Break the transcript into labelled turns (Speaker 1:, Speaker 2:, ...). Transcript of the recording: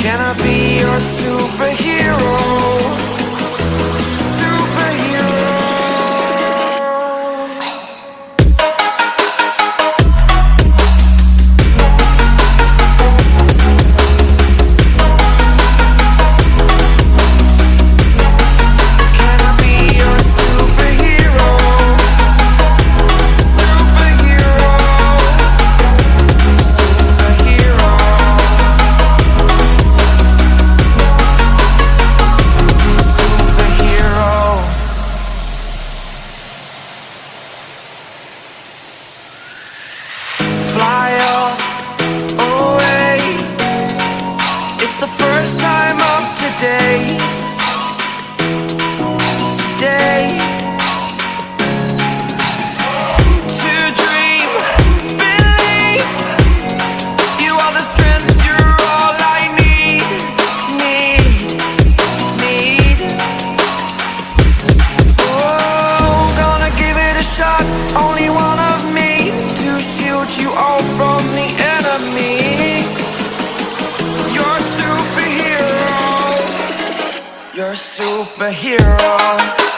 Speaker 1: Can I be your superhero? Superhero. Can I be your superhero? Superhero. Superhero. Fly away. It's the first time of today. Today. To dream, believe. You are the strength, you're all I need. Oh, gonna give it a shot. Only one of me to shield you all from the enemy. You're a superhero. You're a superhero.